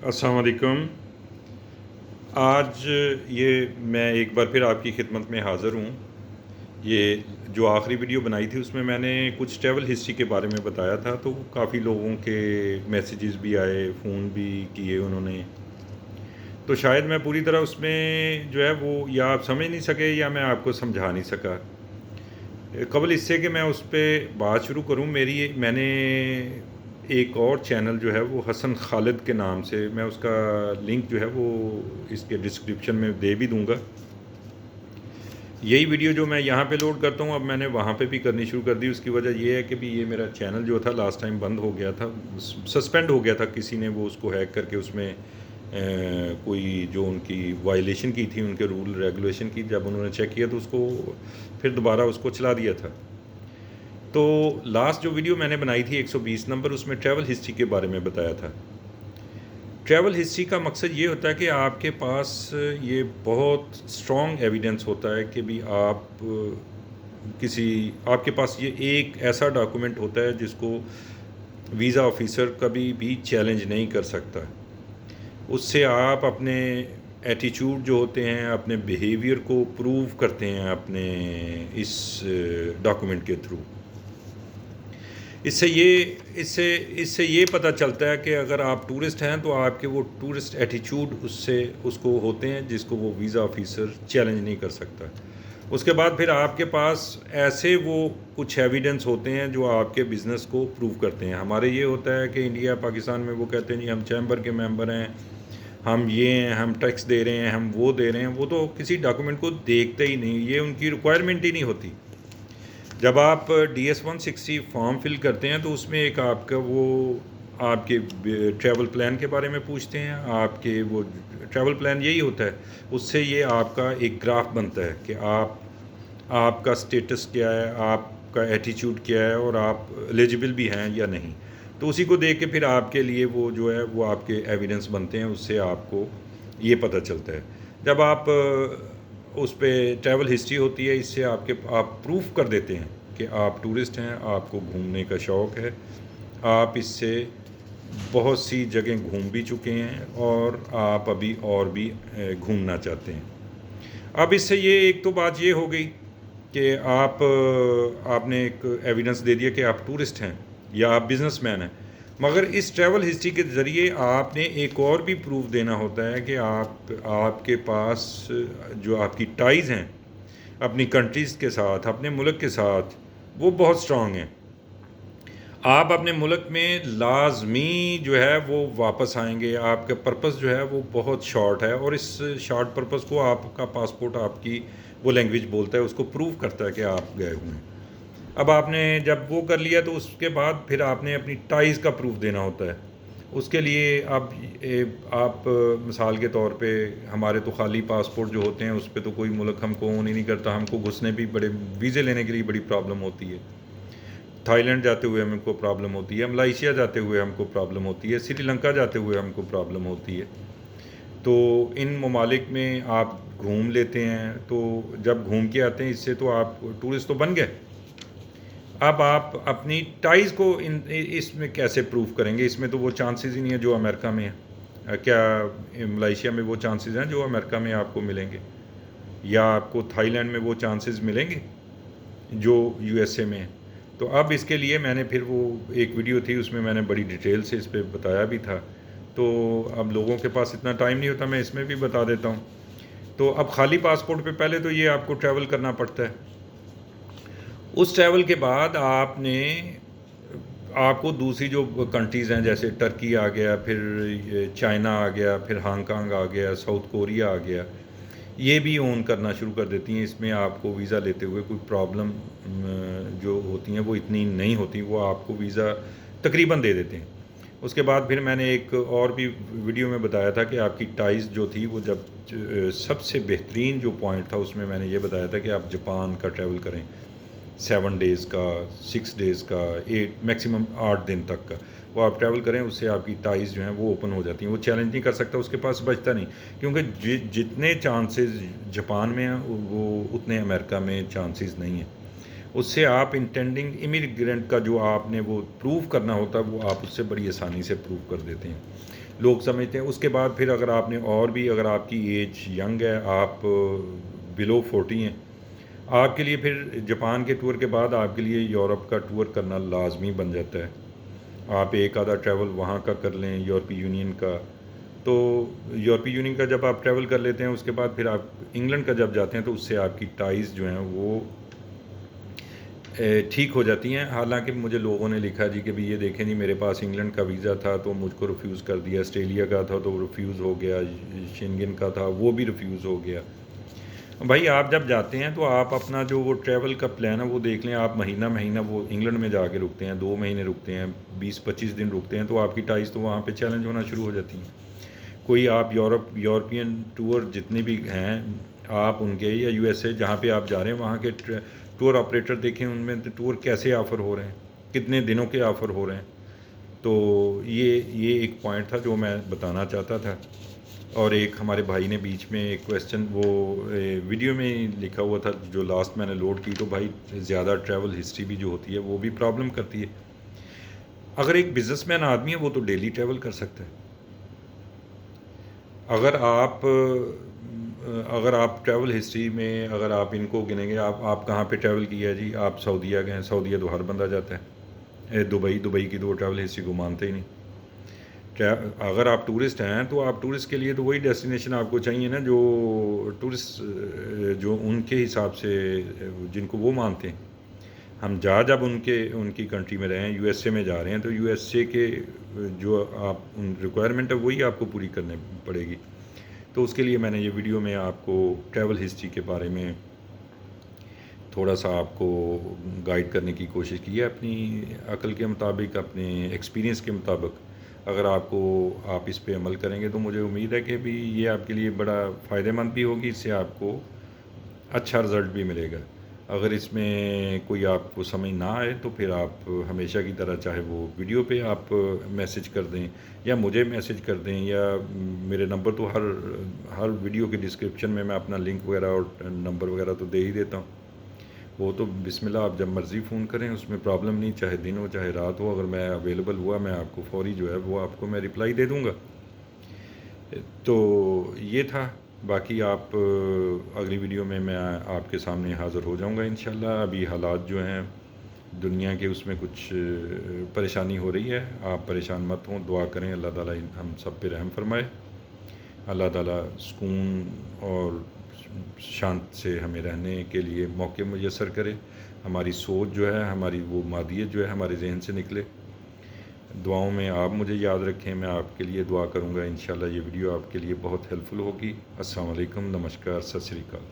अस्सलाम वालेकुम। आज ये मैं एक बार फिर आपकी खिदमत में हाज़िर हूँ। ये जो आखिरी वीडियो बनाई थी उसमें मैंने कुछ ट्रैवल हिस्ट्री के बारे में बताया था, तो काफ़ी लोगों के मैसेजेस भी आए, फ़ोन भी किए उन्होंने। तो शायद मैं पूरी तरह उसमें जो है वो या आप समझ नहीं सके या मैं आपको समझा नहीं सका। क़ब्ल इससे कि मैं उस पे बात शुरू करूँ, मैंने एक और चैनल जो है वो हसन खालिद के नाम से, मैं उसका लिंक जो है वो इसके डिस्क्रिप्शन में दे भी दूँगा। यही वीडियो जो मैं यहाँ पे लोड करता हूँ अब मैंने वहाँ पे भी करनी शुरू कर दी। उसकी वजह ये है कि भी ये मेरा चैनल जो था लास्ट टाइम बंद हो गया था, सस्पेंड हो गया था, किसी ने वो उसको हैक करके उसमें कोई जो उनकी वायलेशन की थी, उनके रूल रेगुलेशन की, जब उन्होंने चेक किया तो उसको फिर दोबारा उसको चला दिया था। तो लास्ट जो वीडियो मैंने बनाई थी 120 नंबर, उसमें ट्रैवल हिस्ट्री के बारे में बताया था। ट्रैवल हिस्ट्री का मकसद ये होता है कि आपके पास ये बहुत स्ट्रॉन्ग एविडेंस होता है कि भी आपके पास ये एक ऐसा डॉक्यूमेंट होता है जिसको वीज़ा ऑफिसर कभी भी चैलेंज नहीं कर सकता। उससे आप अपने एटीट्यूड जो होते हैं, अपने बिहेवियर को प्रूव करते हैं अपने इस डॉक्यूमेंट के थ्रू। इससे ये पता चलता है कि अगर आप टूरिस्ट हैं तो आपके वो टूरिस्ट एटीट्यूड उसको होते हैं जिसको वो वीज़ा ऑफिसर चैलेंज नहीं कर सकता। उसके बाद फिर आपके पास ऐसे वो कुछ एविडेंस होते हैं जो आपके बिज़नेस को प्रूव करते हैं। हमारे ये होता है कि इंडिया पाकिस्तान में वो कहते हैं जी हम चैम्बर के मेंबर हैं, हम ये हैं, हम टैक्स दे रहे हैं, हम वो दे रहे हैं। वो तो किसी डॉक्यूमेंट को देखते ही नहीं, ये उनकी रिक्वायरमेंट ही नहीं होती। जब आप DS 160 फॉर्म फिल करते हैं तो उसमें एक आपका वो आपके ट्रैवल प्लान के बारे में पूछते हैं। आपके वो ट्रैवल प्लान यही होता है, उससे ये आपका एक ग्राफ बनता है कि आपका स्टेटस क्या है, आपका एटीट्यूड क्या है और आप एलिजिबल भी हैं या नहीं। तो उसी को देख के फिर आपके लिए वो जो है वो आपके एविडेंस बनते हैं, उससे आपको ये पता चलता है। जब आप उस पर ट्रैवल हिस्ट्री होती है, इससे आप प्रूफ कर देते हैं कि आप टूरिस्ट हैं, आपको घूमने का शौक़ है, आप इससे बहुत सी जगह घूम भी चुके हैं और आप अभी और भी घूमना चाहते हैं। अब इससे ये एक तो बात ये हो गई कि आपने एक एविडेंस दे दिया कि आप टूरिस्ट हैं या आप बिज़नेसमैन हैं, मगर इस ट्रैवल हिस्ट्री के ज़रिए आपने एक और भी प्रूफ देना होता है कि आपके पास जो आपकी टाइज़ हैं अपनी कंट्रीज़ के साथ, अपने मुल्क के साथ, वो बहुत स्ट्रॉन्ग हैं। आप अपने मुल्क में लाजमी जो है वो वापस आएंगे। आपका पर्पस जो है वो बहुत शॉर्ट है और इस शॉर्ट पर्पस को आपका पासपोर्ट आपकी वो लैंग्वेज बोलता है, उसको प्रूव करता है कि आप गए हुए हैं। अब आपने जब वो कर लिया तो उसके बाद फिर आपने अपनी टाइज़ का प्रूफ देना होता है। उसके लिए आप मिसाल के तौर पे हमारे तो खाली पासपोर्ट जो होते हैं उस पे तो कोई मुल्क हमको ऑन ही नहीं करता, हमको घुसने भी बड़े वीज़े लेने के लिए बड़ी प्रॉब्लम होती है। थाईलैंड जाते हुए हमको प्रॉब्लम होती है, मलेशिया जाते हुए हमको प्रॉब्लम होती है, श्रीलंका जाते हुए हमको प्रॉब्लम होती है। तो इन ममालिक में आप घूम लेते हैं, तो जब घूम के आते हैं इससे तो आप टूरिस्ट तो बन गए। अब आप अपनी टाइज़ को इसमें कैसे प्रूव करेंगे? इसमें तो वो चांसेस ही नहीं है जो अमेरिका में है। क्या मलेशिया में वो चांसेस हैं जो अमेरिका में आपको मिलेंगे, या आपको थाईलैंड में वो चांसेस मिलेंगे जो USA में है? तो अब इसके लिए मैंने फिर वो एक वीडियो थी उसमें मैंने बड़ी डिटेल से इस पे बताया भी था। तो अब लोगों के पास इतना टाइम नहीं होता, मैं इसमें भी बता देता हूँ। तो अब खाली पासपोर्ट पे पहले तो ये आपको ट्रैवल करना पड़ता है। उस ट्रैवल के बाद आपको दूसरी जो कंट्रीज़ हैं जैसे टर्की आ गया, फिर चाइना आ गया, फिर हांगकांग आ गया, साउथ कोरिया आ गया, ये भी ऑन करना शुरू कर देती हैं। इसमें आपको वीज़ा लेते हुए कोई प्रॉब्लम जो होती हैं वो इतनी नहीं होती, वो आपको वीज़ा तकरीबन दे देते हैं। उसके बाद फिर मैंने एक और भी वीडियो में बताया था कि आपकी टाइज़ जो थी वो जब सबसे बेहतरीन जो पॉइंट था उसमें मैंने ये बताया था कि आप जापान का ट्रैवल करें 7 डेज़ का, 6 डेज़ का, 8 मैक्सिमम 8 दिन तक का वो आप ट्रैवल करें, उससे आपकी टाइज़ जो हैं वो ओपन हो जाती हैं। वो चैलेंज नहीं कर सकता, उसके पास बचता नहीं, क्योंकि जितने चांसेस जापान में हैं वो उतने अमेरिका में चांसेस नहीं हैं। उससे आप इंटेंडिंग इमिग्रेंट का जो आपने वो प्रूव करना होता है वो आप उससे बड़ी आसानी से प्रूव कर देते हैं। لوگ سمجھتے ہیں. اس کے بعد پھر اگر آپ نے اور بھی اگر آپ کی ایج ینگ ہے, آپ بلو 40 ہیں, آپ کے لیے پھر جاپان کے ٹور کے بعد آپ کے لیے یورپ کا ٹور کرنا لازمی بن جاتا ہے. آپ ایک آدھا ٹریول وہاں کا کر لیں, یورپی یونین کا. تو یورپی یونین کا جب آپ ٹریول کر لیتے ہیں, اس کے بعد پھر آپ انگلینڈ کا جب جاتے ہیں تو اس سے آپ کی ٹائز جو ہیں وہ ٹھیک ہو جاتی ہیں. حالانکہ مجھے لوگوں نے لکھا جی کہ بھی یہ دیکھیں جی میرے پاس انگلینڈ کا ویزا تھا تو مجھ کو ریفیوز کر دیا, آسٹریلیا کا تھا تو وہ ریفیوز ہو گیا, شینگن کا تھا وہ بھی ریفیوز ہو گیا. بھائی آپ جب جاتے ہیں تو آپ اپنا جو وہ ٹریول کا پلان ہے وہ دیکھ لیں. آپ مہینہ مہینہ وہ انگلینڈ میں جا کے رکتے ہیں, 2 مہینے رکتے ہیں, 20-25 دن رکتے ہیں, تو آپ کی ٹائز تو وہاں پہ چیلنج ہونا شروع ہو جاتی ہیں. کوئی آپ یورپین ٹور جتنے بھی ہیں آپ ان کے, یا یو ایس اے جہاں پہ آپ جا رہے ہیں وہاں کے ٹور آپریٹر دیکھیں ان میں ٹور کیسے آفر ہو رہے ہیں, کتنے دنوں کے آفر ہو رہے ہیں. تو یہ ایک پوائنٹ تھا جو میں بتانا چاہتا تھا. اور ایک ہمارے بھائی نے بیچ میں ایک کویسچن وہ ویڈیو میں لکھا ہوا تھا جو لاسٹ میں نے لوڈ کی, تو بھائی زیادہ ٹریول ہسٹری بھی جو ہوتی ہے وہ بھی پرابلم کرتی ہے. اگر ایک بزنس مین آدمی ہے وہ تو ڈیلی ٹریول کر سکتا ہے. اگر آپ ٹریول ہسٹری میں اگر آپ ان کو گنیں گے, آپ کہاں پہ ٹریول کیا ہے جی, آپ سعودیہ گئے ہیں, سعودیہ تو ہر بندہ جاتا ہے. دبئی کی تو ٹریول ہسٹری کو مانتے ہی نہیں. اگر آپ ٹورسٹ ہیں تو آپ ٹورسٹ کے لیے تو وہی ڈیسٹینیشن آپ کو چاہیے نا جو ٹورسٹ جو ان کے حساب سے جن کو وہ مانتے ہیں. ہم جب ان کی کنٹری میں رہے ہیں, یو ایس اے میں جا رہے ہیں, تو یو ایس اے کے جو آپ ریکوائرمنٹ ہے وہی آپ کو پوری کرنے پڑے گی. تو اس کے لیے میں نے یہ ویڈیو میں آپ کو ٹریول ہسٹری کے بارے میں تھوڑا سا آپ کو گائیڈ کرنے کی کوشش کی ہے, اپنی عقل کے مطابق, اپنے ایکسپیرینس کے مطابق. اگر آپ اس پہ عمل کریں گے تو مجھے امید ہے کہ بھی یہ آپ کے لیے بڑا فائدہ مند بھی ہوگی, اس سے آپ کو اچھا رزلٹ بھی ملے گا. اگر اس میں کوئی آپ کو سمجھ نہ آئے تو پھر آپ ہمیشہ کی طرح چاہے وہ ویڈیو پہ آپ میسج کر دیں یا مجھے میسج کر دیں, یا میرے نمبر تو ہر ویڈیو کے ڈسکرپشن میں اپنا لنک وغیرہ اور نمبر وغیرہ تو دے ہی دیتا ہوں. وہ تو بسم اللہ آپ جب مرضی فون کریں, اس میں پرابلم نہیں, چاہے دن ہو چاہے رات ہو. اگر میں اویلیبل ہوا میں آپ کو فوری جو ہے وہ آپ کو میں رپلائی دے دوں گا. تو یہ تھا. باقی آپ اگلی ویڈیو میں آپ کے سامنے حاضر ہو جاؤں گا انشاءاللہ. ابھی حالات جو ہیں دنیا کے اس میں کچھ پریشانی ہو رہی ہے, آپ پریشان مت ہوں, دعا کریں اللہ تعالیٰ ہم سب پہ رحم فرمائے. اللہ تعالیٰ سکون اور شانت سے ہمیں رہنے کے لیے موقع میسر کرے. ہماری سوچ جو ہے, ہماری وہ مادیت جو ہے ہمارے ذہن سے نکلے. دعاؤں میں آپ مجھے یاد رکھیں, میں آپ کے لیے دعا کروں گا. انشاءاللہ یہ ویڈیو آپ کے لیے بہت ہیلپ فل ہوگی. السلام علیکم, نمسکار, ست سری اکال.